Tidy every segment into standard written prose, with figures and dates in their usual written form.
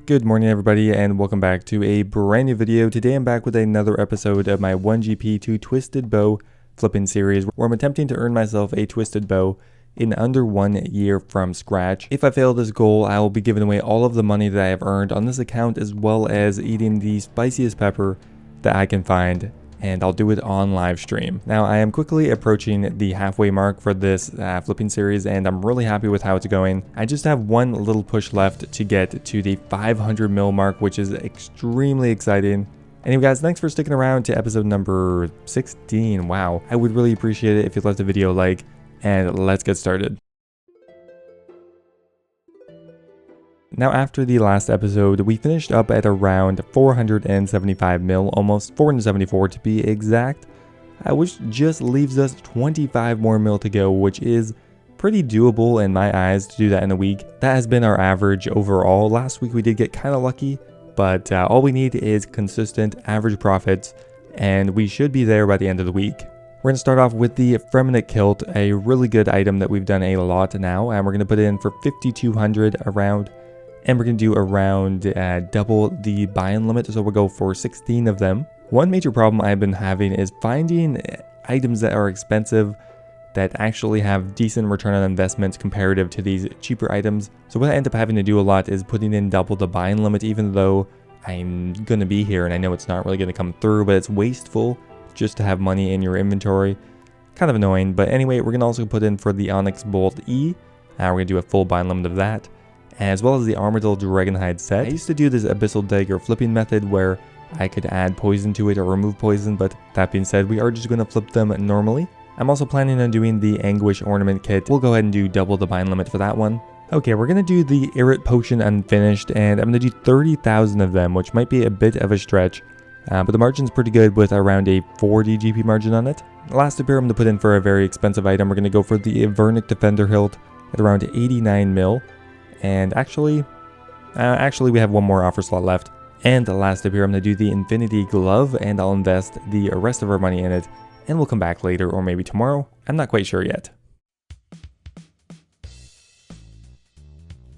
Good morning everybody and welcome back to a brand new video. Today I'm back with another episode of my 1GP2 Twisted Bow flipping series where I'm attempting to earn myself a twisted bow in under 1 year from scratch. If I fail this goal, I will be giving away all of the money that I have earned on this account as well as eating the spiciest pepper that I can find, and I'll do it on live stream. Now I am quickly approaching the halfway mark for this flipping series and I'm really happy with how it's going. I just have one little push left to get to the 500 mil mark, which is extremely exciting. Anyway guys, thanks for sticking around to episode number 16. Wow, I would really appreciate it if you left the video a like, and let's get started. Now after the last episode, we finished up at around 475 mil, almost 474 to be exact, which just leaves us 25 more mil to go, which is pretty doable in my eyes to do that in a week. That has been our average overall. Last week we did get kind of lucky, but all we need is consistent average profits, and we should be there by the end of the week. We're going to start off with the effeminate kilt, a really good item that we've done a lot now, and we're going to put it in for 5,200 around. And we're going to do around double the buy-in limit, so we'll go for 16 of them. One major problem I've been having is finding items that are expensive that actually have decent return on investment comparative to these cheaper items. So what I end up having to do a lot is putting in double the buy-in limit, even though I'm going to be here and I know it's not really going to come through, but it's wasteful just to have money in your inventory. Kind of annoying, but anyway, we're going to also put in for the Onyx Bolt E. We're going to do a full buy-in limit of that, as well as the Armadillo Dragonhide set. I used to do this Abyssal Dagger flipping method where I could add poison to it or remove poison, but that being said, we are just going to flip them normally. I'm also planning on doing the Anguish Ornament Kit. We'll go ahead and do double the buy-in limit for that one. Okay, we're going to do the Irrit Potion Unfinished, and I'm going to do 30,000 of them, which might be a bit of a stretch, but the margin's pretty good with around a 40 GP margin on it. Last up here, I'm going to put in for a very expensive item. We're going to go for the Vernic Defender Hilt at around 89 mil. And actually we have one more offer slot left. And last up here, I'm going to do the Infinity Glove, and I'll invest the rest of our money in it. And we'll come back later, or maybe tomorrow. I'm not quite sure yet.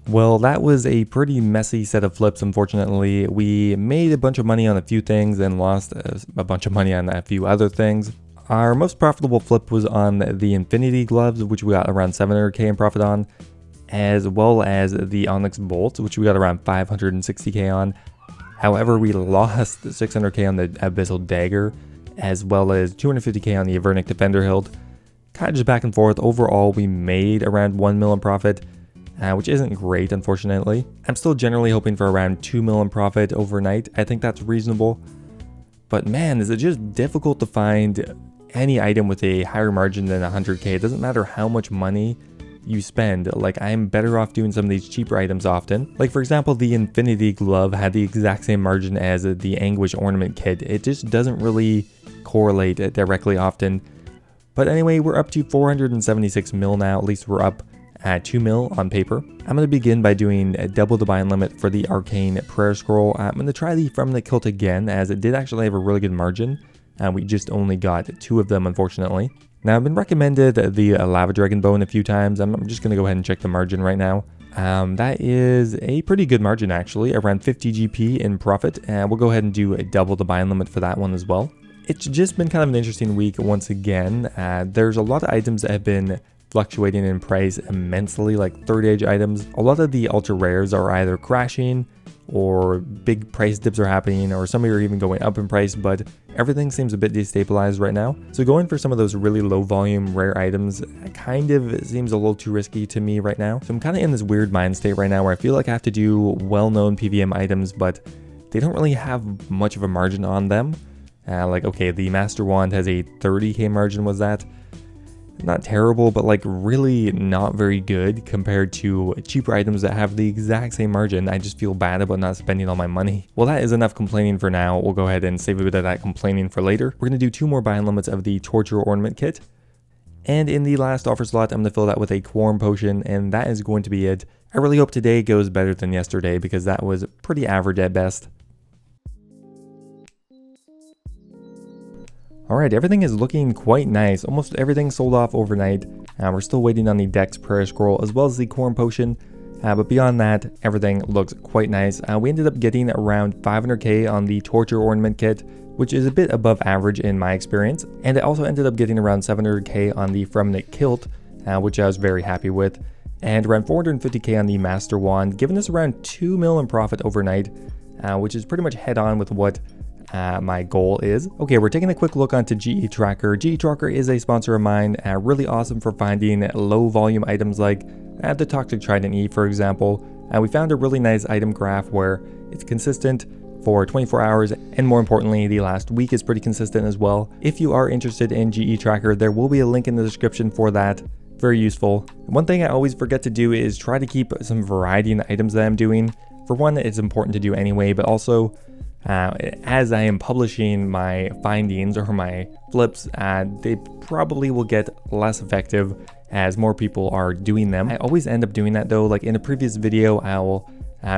Well, that was a pretty messy set of flips, unfortunately. We made a bunch of money on a few things and lost a bunch of money on a few other things. Our most profitable flip was on the Infinity Gloves, which we got around 700k in profit on, as well as the Onyx Bolt, which we got around 560k on. However, we lost 600k on the Abyssal Dagger, as well as 250k on the Vernic Defender Hilt. Kind of just back and forth. Overall, we made around 1 mil in profit, which isn't great, unfortunately. I'm still generally hoping for around 2 mil in profit overnight. I think that's reasonable. But man, is it just difficult to find any item with a higher margin than 100k. It doesn't matter how much money you spend. Like, I'm better off doing some of these cheaper items often. Like, for example, the Infinity Glove had the exact same margin as the Anguish Ornament Kit. It just doesn't really correlate directly often. But anyway, we're up to 476 mil now. At least we're up at 2 mil on paper. I'm going to begin by doing double the buy-in limit for the Arcane Prayer Scroll. I'm going to try the From the Kilt again, as it did actually have a really good margin. We just only got 2 of them, unfortunately. Now, I've been recommended the Lava Dragon Bone a few times. I'm just going to go ahead and check the margin right now. That is a pretty good margin, actually, around 50 GP in profit. We'll go ahead and do a double the buy-in limit for that one as well. It's just been kind of an interesting week once again. There's a lot of items that have been fluctuating in price immensely, like 30-age items. A lot of the ultra rares are either crashing, or big price dips are happening, or some are even going up in price, but everything seems a bit destabilized right now. So going for some of those really low volume rare items kind of seems a little too risky to me right now. So I'm kind of in this weird mind state right now where I feel like I have to do well-known PVM items, but they don't really have much of a margin on them. Like, okay, the Master Wand has a 30k margin, was that? Not terrible, but like really not very good compared to cheaper items that have the exact same margin. I just feel bad about not spending all my money. Well, that is enough complaining for now. We'll go ahead and save a bit of that complaining for later. We're going to do 2 more buy-in limits of the Torture Ornament Kit. And in the last offer slot, I'm going to fill that with a Quorum Potion, and that is going to be it. I really hope today goes better than yesterday, because that was pretty average at best. Alright, everything is looking quite nice. Almost everything sold off overnight. We're still waiting on the Dex Prayer Scroll as well as the Quorum Potion. But beyond that, everything looks quite nice. We ended up getting around 500k on the torture ornament kit, which is a bit above average in my experience. And I also ended up getting around 700k on the Fremnant kilt, which I was very happy with. And around 450k on the Master Wand, giving us around 2 mil in profit overnight, which is pretty much head on with what my goal is. Okay, we're taking a quick look onto GE Tracker. GE Tracker is a sponsor of mine, really awesome for finding low volume items like the Toxic Trident E, for example. We found a really nice item graph where it's consistent for 24 hours, and more importantly, the last week is pretty consistent as well. If you are interested in GE Tracker, there will be a link in the description for that. Very useful. One thing I always forget to do is try to keep some variety in the items that I'm doing. For one, it's important to do anyway, but also as I am publishing my findings or my flips, they probably will get less effective as more people are doing them. I always end up doing that though. Like in a previous video, I will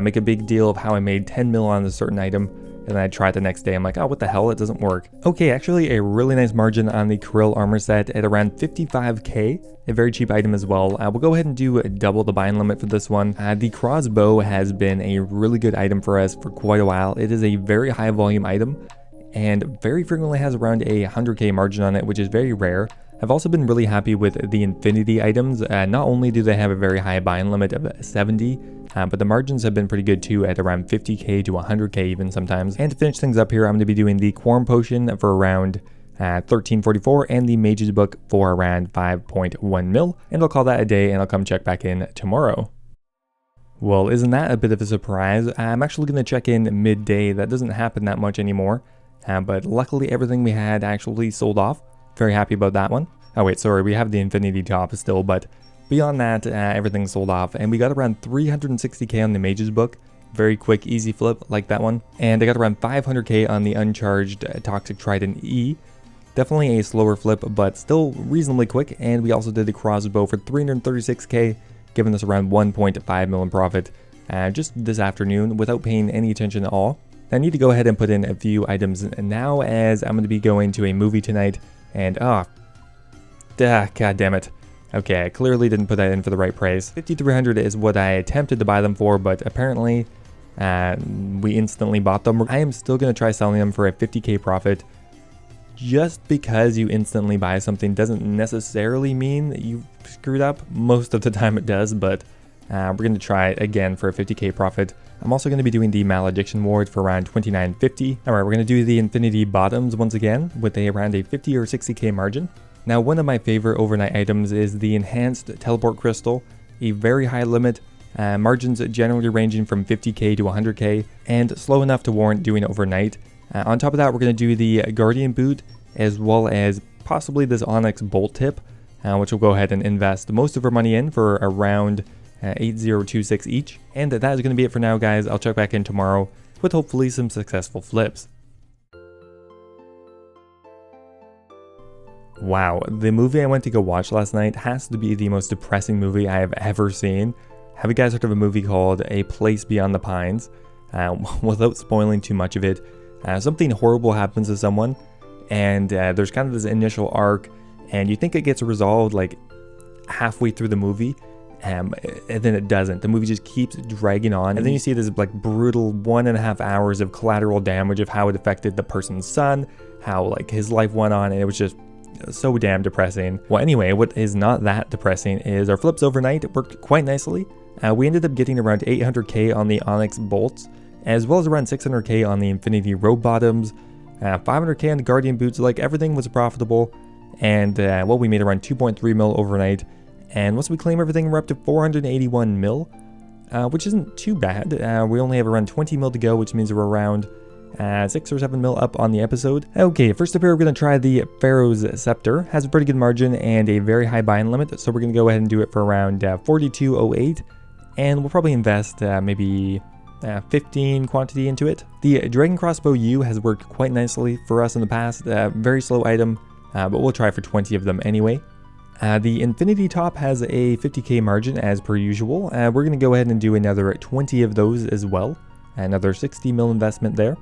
make a big deal of how I made 10 mil on a certain item, and then I try it the next day. I'm like, oh, what the hell? It doesn't work. Okay, actually a really nice margin on the Krill armor set at around 55k. A very cheap item as well. We'll go ahead and do double the buying limit for this one. The crossbow has been a really good item for us for quite a while. It is a very high volume item and very frequently has around a 100k margin on it, which is very rare. I've also been really happy with the Infinity items. Not only do they have a very high buying limit of 70, but the margins have been pretty good too at around 50k to 100k even sometimes. And to finish things up here, I'm going to be doing the Quorum Potion for around 1344 and the Mage's Book for around 5.1 mil. And I'll call that a day and I'll come check back in tomorrow. Well, isn't that a bit of a surprise? I'm actually going to check in midday. That doesn't happen that much anymore. But luckily everything we had actually sold off. Very happy about that one. Oh wait, sorry, we have the Infinity top still, but beyond that, everything sold off, and we got around 360k on the Mage's Book. Very quick, easy flip, like that one. And I got around 500k on the uncharged Toxic Trident E. Definitely a slower flip, but still reasonably quick. And we also did the crossbow for 336k, giving us around 1.5 mil in profit just this afternoon without paying any attention at all. I need to go ahead and put in a few items now, as I'm going to be going to a movie tonight. And god damn it. Okay, I clearly didn't put that in for the right price. 5,300 is what I attempted to buy them for, but apparently we instantly bought them. I am still going to try selling them for a 50k profit. Just because you instantly buy something doesn't necessarily mean that you screwed up. Most of the time it does, but we're going to try it again for a 50k profit. I'm also going to be doing the Malediction Ward for around 2950. Alright, we're going to do the Infinity Bottoms once again with around a 50 or 60k margin. Now, one of my favorite overnight items is the Enhanced Teleport Crystal. A very high limit, margins generally ranging from 50k to 100k, and slow enough to warrant doing it overnight. On top of that, we're going to do the Guardian Boot, as well as possibly this Onyx Bolt Tip, which we'll go ahead and invest most of our money in for around 8026 each. And that is going to be it for now, guys. I'll check back in tomorrow with hopefully some successful flips. Wow, the movie I went to go watch last night has to be the most depressing movie I have ever seen. Have you guys heard of a movie called A Place Beyond the Pines? Without spoiling too much of it, something horrible happens to someone, and there's kind of this initial arc, and you think it gets resolved like halfway through the movie, and then it doesn't. The movie just keeps dragging on, and then you see this like brutal 1.5 hours of collateral damage of how it affected the person's son, how like his life went on, and it was just so damn depressing. Well, anyway, what is not that depressing is our flips overnight worked quite nicely. We ended up getting around 800k on the Onyx Bolts, as well as around 600k on the Infinity Robe Bottoms, 500k on the Guardian Boots. Like, everything was profitable, and well, we made around 2.3 mil overnight. And once we claim everything, we're up to 481 mil, which isn't too bad. We only have around 20 mil to go, which means we're around 6 or 7 mil up on the episode. Okay, first up here, we're going to try the Pharaoh's Scepter. Has a pretty good margin and a very high buy-in limit, so we're going to go ahead and do it for around 4208, and we'll probably invest maybe 15 quantity into it. The Dragon Crossbow U has worked quite nicely for us in the past. Very slow item, but we'll try for 20 of them anyway. The Infinity Top has a 50k margin as per usual. We're going to go ahead and do another 20 of those as well. Another 60 mil investment there.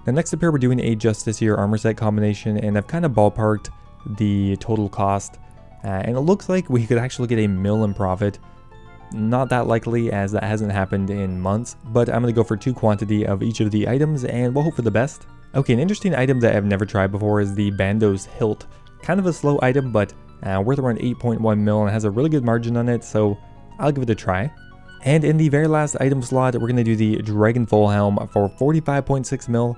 Now, next up here, we're doing a Justiciar armor set combination, and I've kind of ballparked the total cost. And it looks like we could actually get a mil in profit Not that likely, as that hasn't happened in months, but I'm going to go for 2 quantity of each of the items and we'll hope for the best. Okay, an interesting item that I've never tried before is the Bando's Hilt. Kind of a slow item, but worth around 8.1 mil and has a really good margin on it, so I'll give it a try. And in the very last item slot, we're going to do the Dragon Full Helm for 45.6 mil.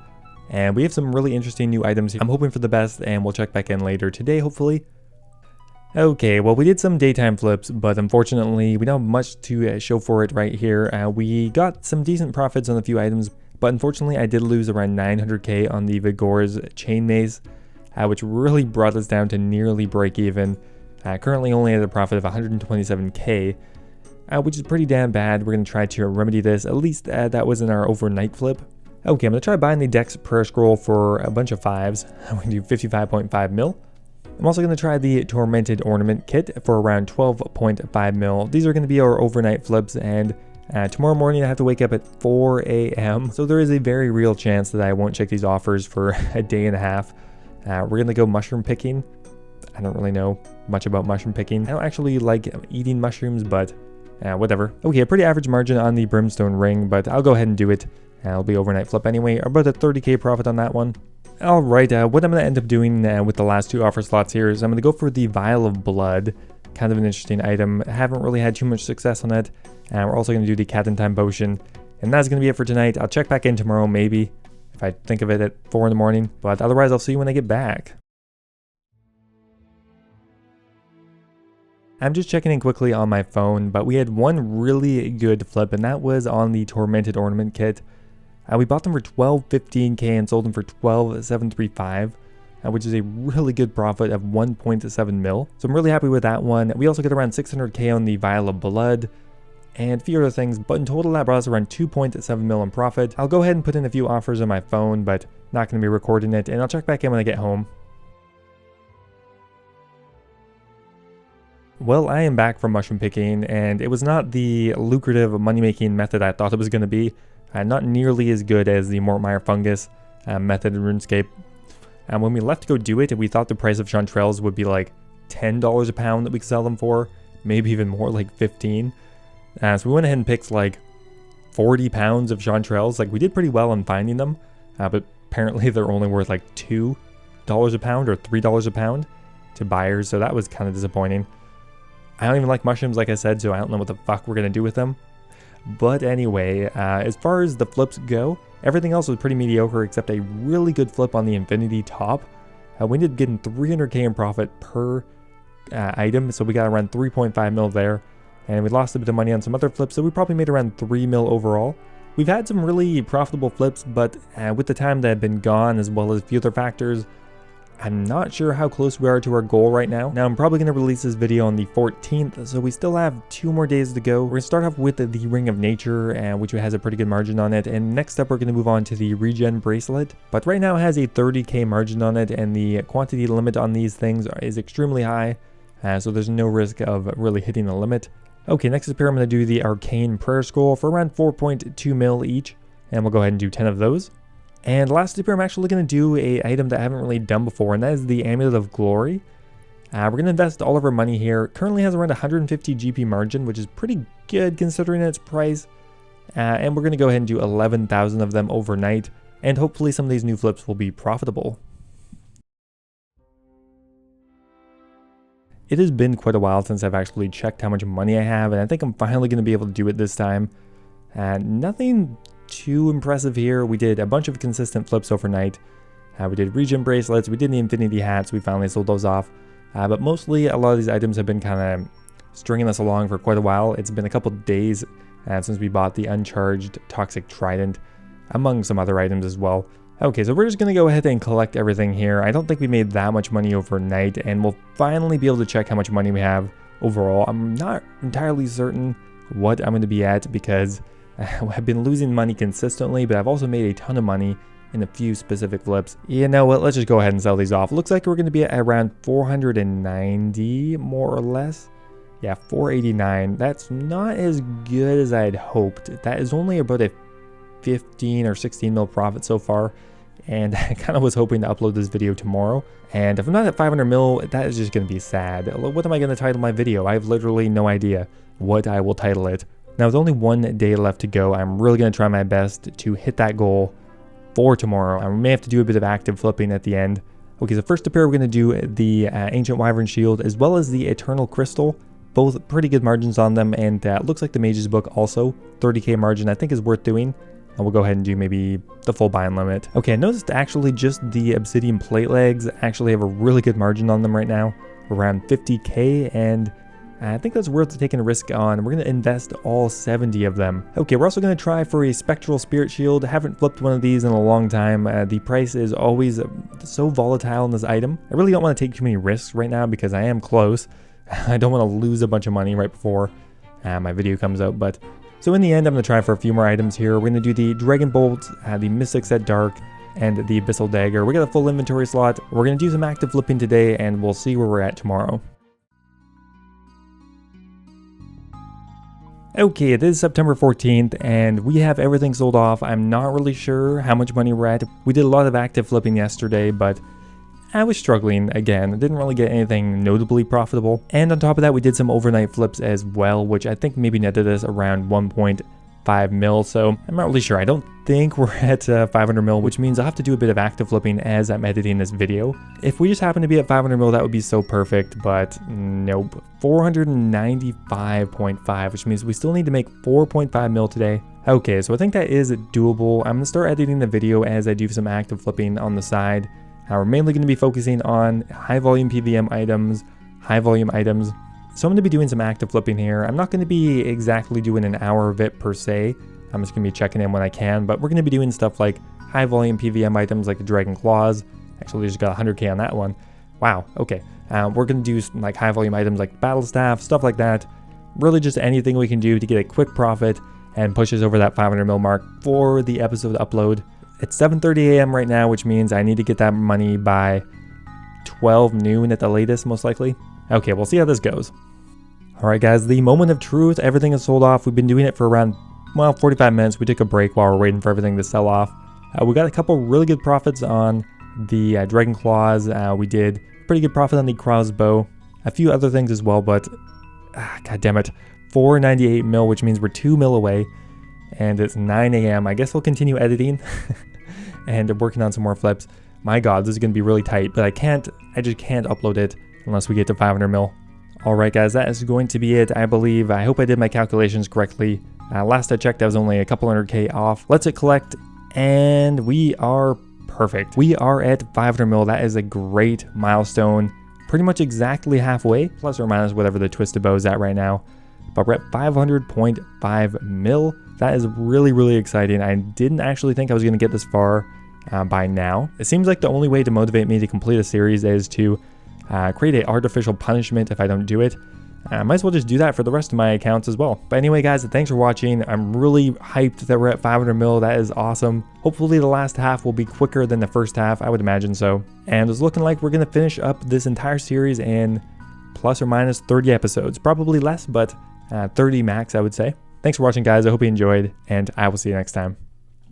And we have some really interesting new items here. I'm hoping for the best, and we'll check back in later today, hopefully. Okay, well, we did some daytime flips, but unfortunately, we don't have much to show for it right here. We got some decent profits on a few items, but unfortunately, I did lose around 900k on the Vigor's Chain Maze, which really brought us down to nearly break even. Currently only at a profit of 127k, which is pretty damn bad. We're going to try to remedy this. At least that was in our overnight flip. Okay, I'm going to try buying the Dex Prayer Scroll for a bunch of 5s. I'm going to do 55.5 mil. I'm also going to try the Tormented Ornament Kit for around 12.5 mil. These are going to be our overnight flips, and tomorrow morning I have to wake up at 4 a.m. So there is a very real chance that I won't check these offers for a day and a half. We're going to go mushroom picking. I don't really know much about mushroom picking. I don't actually like eating mushrooms, but whatever. Okay, a pretty average margin on the Brimstone Ring, but I'll go ahead and do it. It'll be overnight flip anyway, about a 30k profit on that one. Alright, what I'm going to end up doing with the last 2 offer slots here is I'm going to go for the Vial of Blood. Kind of an interesting item. I haven't really had too much success on it. We're also going to do the Cat in Time Potion. And that's going to be it for tonight. I'll check back in tomorrow maybe, if I think of it at 4 in the morning. But otherwise, I'll see you when I get back. I'm just checking in quickly on my phone, but we had one really good flip, and that was on the Tormented Ornament Kit. We bought them for 12.15k and sold them for 12.735, which is a really good profit of 1.7 mil. So I'm really happy with that one. We also got around 600k on the Vial of Blood and a few other things, but in total that brought us around 2.7 mil in profit. I'll go ahead and put in a few offers on my phone, but not going to be recording it, and I'll check back in when I get home. Well, I am back from mushroom picking, and it was not the lucrative money-making method I thought it was going to be. Not nearly as good as the Mortmire Fungus method in RuneScape. When we left to go do it, we thought the price of chanterelles would be like $10 a pound that we could sell them for, maybe even more, like 15. So we went ahead and picked like 40 pounds of chanterelles. Like, we did pretty well on finding them, but apparently they're only worth like $2 a pound or $3 a pound to buyers, so that was kind of disappointing. I don't even like mushrooms, like I said, so I don't know what the fuck we're going to do with them. But anyway, as far as the flips go, everything else was pretty mediocre except a really good flip on the Infinity Top. We ended up getting 300k in profit per item, so we got around 3.5 mil there. And we lost a bit of money on some other flips, so we probably made around 3 mil overall. We've had some really profitable flips, but with the time that had been gone as well as a few other factors, I'm not sure how close we are to our goal right now. Now, I'm probably going to release this video on the 14th, so we still have 2 more days to go. We're going to start off with the Ring of Nature, which has a pretty good margin on it. And next up, we're going to move on to the Regen Bracelet. But right now, it has a 30k margin on it, and the quantity limit on these things is extremely high. So there's no risk of really hitting the limit. Okay, next up here, I'm going to do the Arcane Prayer Scroll for around 4.2 mil each. And we'll go ahead and do 10 of those. And last up here, I'm actually going to do an item that I haven't really done before, and that is the Amulet of Glory. We're going to invest all of our money here. Currently has around 150 GP margin, which is pretty good considering its price. And we're going to go ahead and do 11,000 of them overnight, and hopefully some of these new flips will be profitable. It has been quite a while since I've actually checked how much money I have, and I think I'm finally going to be able to do it this time. Nothing too impressive here. We did a bunch of consistent flips overnight. We did Regen Bracelets, we did the Infinity Hats, we finally sold those off. But mostly a lot of these items have been kind of stringing us along for quite a while. It's been a couple days since we bought the Uncharged Toxic Trident, among some other items as well. Okay, so we're just going to go ahead and collect everything here. I don't think we made that much money overnight, and we'll finally be able to check how much money we have overall. I'm not entirely certain what I'm going to be at because I've been losing money consistently, but I've also made a ton of money in a few specific flips. You know what, let's just go ahead and sell these off. Looks like we're going to be at around 490, more or less. Yeah, 489. That's not as good as I had hoped. That is only about a 15 or 16 mil profit so far. and I kind of was hoping to upload this video tomorrow. And if I'm not at 500 mil, that is just going to be sad. What am I going to title my video? I have literally no idea what I will title it. Now, with only 1 day left to go, I'm really going to try my best to hit that goal for tomorrow. I may have to do a bit of active flipping at the end. Okay, so first up here, we're going to do the Ancient Wyvern Shield as well as the Eternal Crystal. Both pretty good margins on them, and looks like the Mage's Book also 30k margin I think is worth doing. And we'll go ahead and do maybe the full buy-in limit. Okay, I noticed actually just the Obsidian Plate Legs actually have a really good margin on them right now, around 50k, and I think that's worth taking a risk on. We're going to invest all 70 of them. Okay, we're also going to try for a Spectral Spirit Shield. I haven't flipped one of these in a long time. The price is always so volatile in this item. I really don't want to take too many risks right now because I am close. I don't want to lose a bunch of money right before my video comes out, but so in the end, I'm going to try for a few more items here. We're going to do the Dragon Bolt, the Mystic Set Dark, and the Abyssal Dagger. We got a full inventory slot. We're going to do some active flipping today, and we'll see where we're at tomorrow. Okay, it is September 14th, and we have everything sold off. I'm not really sure how much money we're at. We did a lot of active flipping yesterday, but I was struggling again. I didn't really get anything notably profitable. And on top of that, we did some overnight flips as well, which I think maybe netted us around 1.5 mil. So I'm not really sure. I don't think we're at 500 mil, which means I'll have to do a bit of active flipping as I'm editing this video. If we just happen to be at 500 mil, that would be so perfect, but nope. 495.5, which means we still need to make 4.5 mil today. Okay, so I think that is doable. I'm gonna start editing the video as I do some active flipping on the side. We're mainly going to be focusing on high volume PVM items, high volume items. So I'm going to be doing some active flipping here. I'm not going to be exactly doing an hour of it per se. I'm just going to be checking in when I can, but we're going to be doing stuff like high volume PVM items like the Dragon Claws. Actually, we just got 100k on that one. Wow, okay. We're going to do some, like high volume items like Battle Staff, stuff like that. Really just anything we can do to get a quick profit and push us over that 500 mil mark for the episode upload. It's 7:30 a.m. right now, which means I need to get that money by 12 noon at the latest, most likely. Okay, we'll see how this goes. All right, guys, the moment of truth. Everything is sold off. We've been doing it for around, well, 45 minutes. We took a break while we're waiting for everything to sell off. We got a couple really good profits on the Dragon Claws. We did pretty good profit on the crossbow. A few other things as well, but god damn it. 498 mil, which means we're 2 mil away. And it's 9 a.m. I guess we'll continue editing and working on some more flips. My god, this is going to be really tight, but I just can't upload it unless we get to 500 mil. Alright guys, that is going to be it, I believe. I hope I did my calculations correctly. Last I checked, I was only a couple 100k off. Let's hit collect, and we are perfect. We are at 500 mil. That is a great milestone. Pretty much exactly halfway, plus or minus whatever the twisted bow is at right now. But we're at 500.5 mil. That is really, really exciting. I didn't actually think I was going to get this far by now. It seems like the only way to motivate me to complete a series is to create an artificial punishment if I don't do it. I might as well just do that for the rest of my accounts as well. But anyway, guys, thanks for watching. I'm really hyped that we're at 500 mil. That is awesome. Hopefully the last half will be quicker than the first half. I would imagine so. And it's looking like we're going to finish up this entire series in plus or minus 30 episodes. Probably less, but 30 max, I would say. Thanks for watching, guys. I hope you enjoyed, and I will see you next time.